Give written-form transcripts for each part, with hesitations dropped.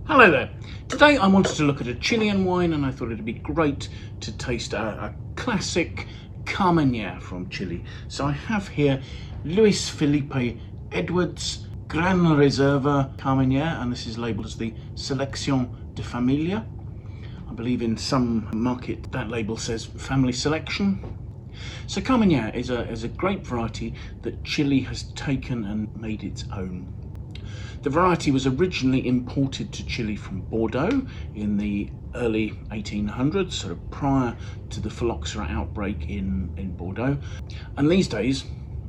Hello there. Today I wanted to look at a Chilean wine and I thought it'd be great to taste a classic Carmenere from Chile. So I have here Luis Felipe Edwards Gran Reserva Carmenere, and this is labelled as the Selección de Familia. I believe in some market that label says family selection. So Carmenere is a grape variety that Chile has taken and made its own. The variety was originally imported to Chile from Bordeaux in the early 1800s, sort of prior to the phylloxera outbreak in Bordeaux. And these days,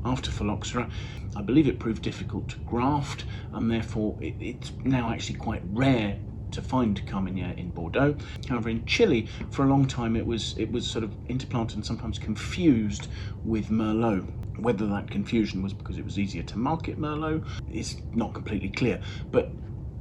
after phylloxera, I believe it proved difficult to graft, and therefore it's now actually quite rare to find Carmenere in Bordeaux. However, in Chile, for a long time, it was sort of interplanted and sometimes confused with Merlot. Whether that confusion was because it was easier to market Merlot is not completely clear. But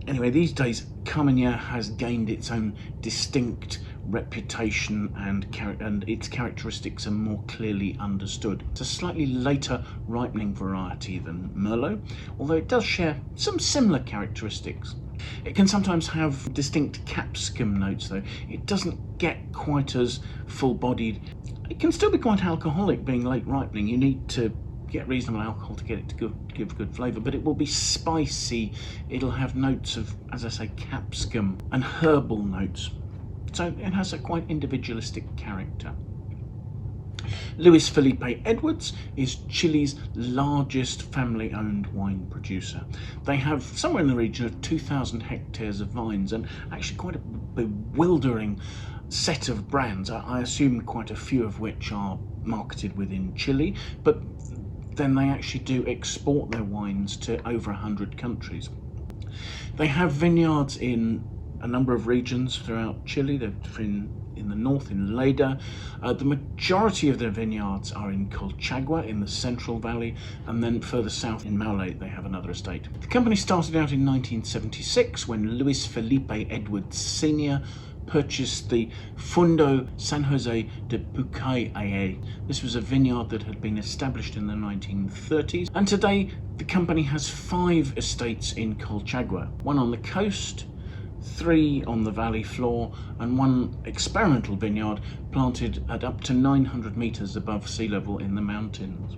anyway, these days, Carmenere has gained its own distinct reputation and its characteristics are more clearly understood. It's a slightly later ripening variety than Merlot, although it does share some similar characteristics. It can sometimes have distinct capsicum notes though. It doesn't get quite as full-bodied. It can still be quite alcoholic, being late ripening. You need to get reasonable alcohol to get it to give good flavour, but it will be spicy. It'll have notes of, as I say, capsicum and herbal notes. So it has a quite individualistic character. Luis Felipe Edwards is Chile's largest family-owned wine producer. They have somewhere in the region of 2,000 hectares of vines and actually quite a bewildering set of brands. I assume quite a few of which are marketed within Chile, but then they actually do export their wines to over 100 countries. They have vineyards in a number of regions throughout Chile. They're in the north, in Leyda. The majority of their vineyards are in Colchagua in the central valley, and then further south in Maule they have another estate. The company started out in 1976 when Luis Felipe Edwards Sr purchased the Fundo San Jose de Puquillay. This was a vineyard that had been established in the 1930s, and today the company has 5 estates in Colchagua, one on the coast, 3 on the valley floor, and 1 experimental vineyard planted at up to 900 meters above sea level in the mountains.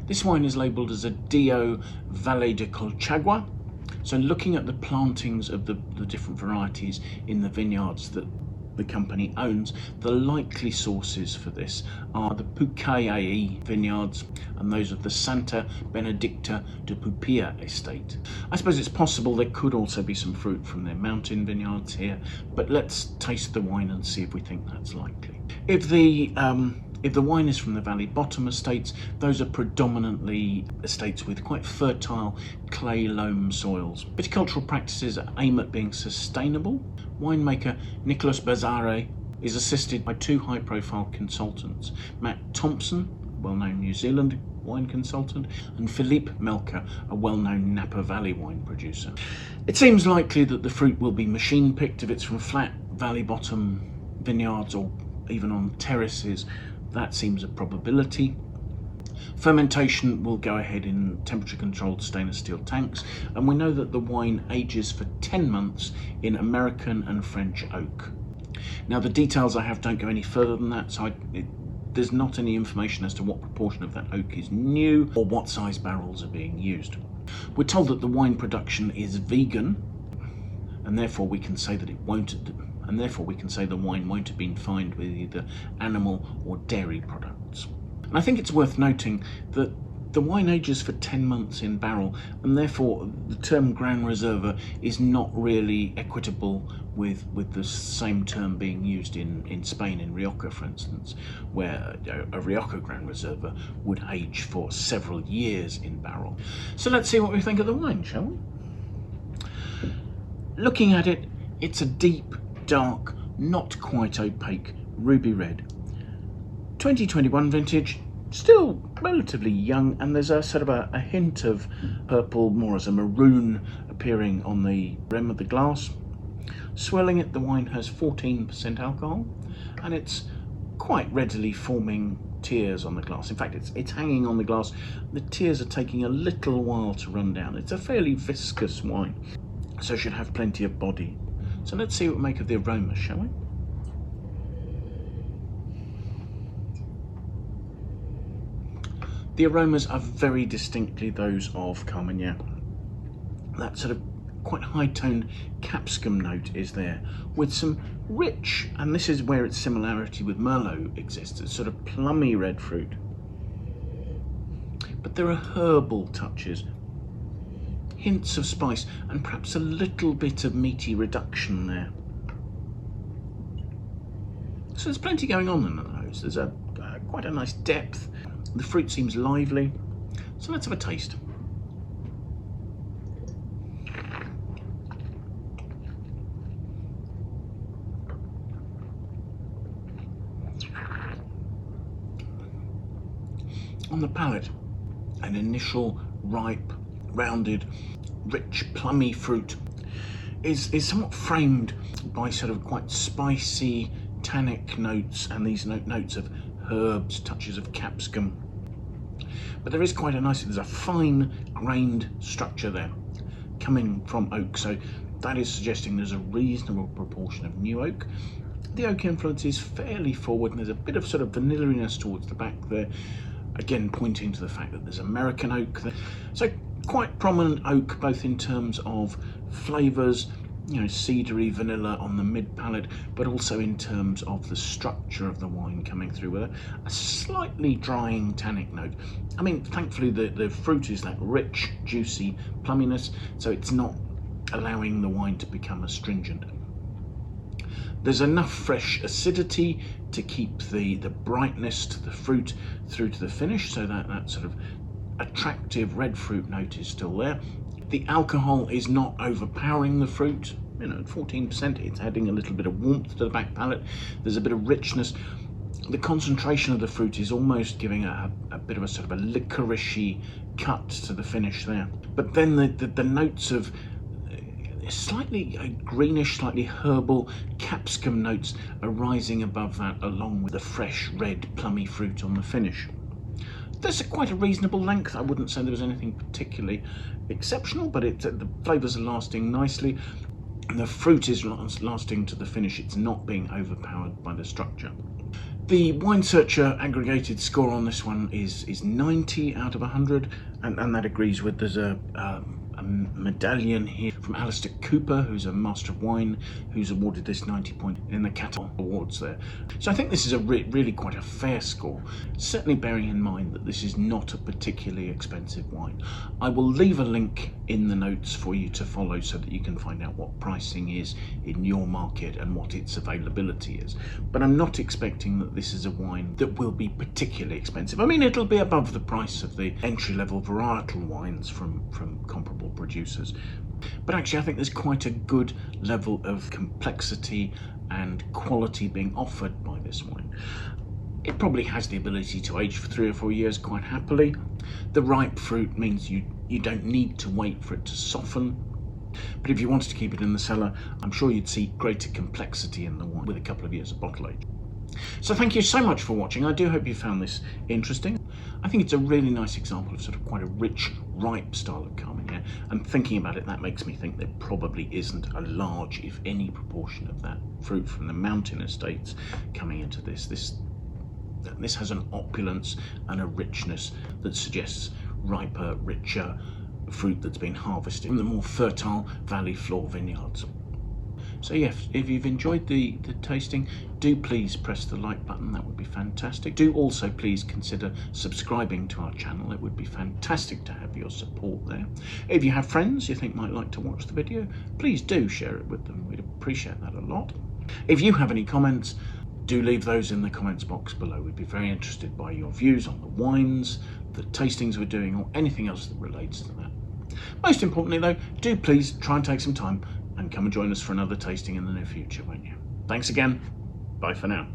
This wine is labelled as a Dio Valle de Colchagua. So looking at the plantings of the different varieties in the vineyards that the company owns, the likely sources for this are the Puquillay vineyards and those of the Santa Benedicta de Pupilla estate. I suppose it's possible there could also be some fruit from their mountain vineyards here, but let's taste the wine and see if we think that's likely. If the wine is from the Valley Bottom estates, those are predominantly estates with quite fertile clay loam soils. Viticultural practices aim at being sustainable. Winemaker Nicolas Bazare is assisted by 2 high-profile consultants, Matt Thompson, a well-known New Zealand wine consultant, and Philippe Melker, a well-known Napa Valley wine producer. It seems likely that the fruit will be machine-picked if it's from flat Valley Bottom vineyards or even on terraces. That seems a probability. Fermentation will go ahead in temperature-controlled stainless steel tanks, and we know that the wine ages for 10 months in American and French oak. Now, the details I have don't go any further than that, so there's not any information as to what proportion of that oak is new or what size barrels are being used. We're told that the wine production is vegan, and therefore we can say that the wine won't have been fined with either animal or dairy products. And I think it's worth noting that the wine ages for 10 months in barrel, and therefore the term Gran Reserva is not really equitable with the same term being used in Spain, in Rioja for instance, where a Rioja Gran Reserva would age for several years in barrel. So let's see what we think of the wine, shall we? Looking at it, it's a deep, dark, not quite opaque ruby red. 2021 vintage, still relatively young, and there's a sort of a hint of purple, more as a maroon, appearing on the rim of the glass. Swirling it, the wine has 14% alcohol, and it's quite readily forming tears on the glass. In fact, it's hanging on the glass. The tears are taking a little while to run down. It's a fairly viscous wine, so it should have plenty of body. So let's see what we make of the aroma, shall we? The aromas are very distinctly those of Carmenere. That sort of quite high-toned capsicum note is there, with some rich, and this is where its similarity with Merlot exists, it's sort of plummy red fruit. But there are herbal touches, hints of spice, and perhaps a little bit of meaty reduction there. So there's plenty going on in the nose. There's quite a nice depth. The fruit seems lively. So let's have a taste. On the palate, an initial ripe, rounded, rich, plummy fruit is somewhat framed by sort of quite spicy, tannic notes and these notes of herbs, touches of capsicum. But there is quite a nice, there's a fine grained structure there coming from oak, so that is suggesting there's a reasonable proportion of new oak. The oak influence is fairly forward, and there's a bit of sort of vanilliness towards the back there, again pointing to the fact that there's American oak there. So quite prominent oak, both in terms of flavours, you know, cedary, vanilla on the mid palate, but also in terms of the structure of the wine coming through with a slightly drying tannic note. I mean, thankfully the fruit is that rich, juicy plumminess, so it's not allowing the wine to become astringent. There's enough fresh acidity to keep the brightness to the fruit through to the finish, so that sort of attractive red fruit note is still there. The alcohol is not overpowering the fruit. You know, at 14%, it's adding a little bit of warmth to the back palate. There's a bit of richness. The concentration of the fruit is almost giving a bit of a sort of a licoricey cut to the finish there. But then the notes of slightly greenish, slightly herbal capsicum notes are rising above that, along with the fresh red plummy fruit on the finish. There's quite a reasonable length. I wouldn't say there was anything particularly exceptional, but the flavours are lasting nicely. The fruit is lasting to the finish. It's not being overpowered by the structure. The Wine Searcher aggregated score on this one is 90 out of 100, and that agrees with, there's a medallion here from Alistair Cooper, who's a Master of Wine, who's awarded this 90 point in the Caton Awards there. So I think this is a really quite a fair score, certainly bearing in mind that this is not a particularly expensive wine. I will leave a link in the notes for you to follow so that you can find out what pricing is in your market and what its availability is. But I'm not expecting that this is a wine that will be particularly expensive. I mean, it'll be above the price of the entry-level varietal wines from comparable producers. But actually I think there's quite a good level of complexity and quality being offered by this wine. It probably has the ability to age for 3 or 4 years quite happily. The ripe fruit means you don't need to wait for it to soften. But if you wanted to keep it in the cellar, I'm sure you'd see greater complexity in the wine with a couple of years of bottle age. So thank you so much for watching. I do hope you found this interesting. I think it's a really nice example of sort of quite a rich, ripe style of Carmenere, and thinking about it, that makes me think there probably isn't a large, if any, proportion of that fruit from the mountain estates coming into this. This has an opulence and a richness that suggests riper, richer fruit that's been harvested from the more fertile valley floor vineyards. So yes, if you've enjoyed the tasting, do please press the like button, that would be fantastic. Do also please consider subscribing to our channel, it would be fantastic to have your support there. If you have friends you think might like to watch the video, please do share it with them, we'd appreciate that a lot. If you have any comments, do leave those in the comments box below, we'd be very interested by your views on the wines, the tastings we're doing, or anything else that relates to that. Most importantly though, do please try and take some time and come and join us for another tasting in the near future, won't you? Thanks again. Bye for now.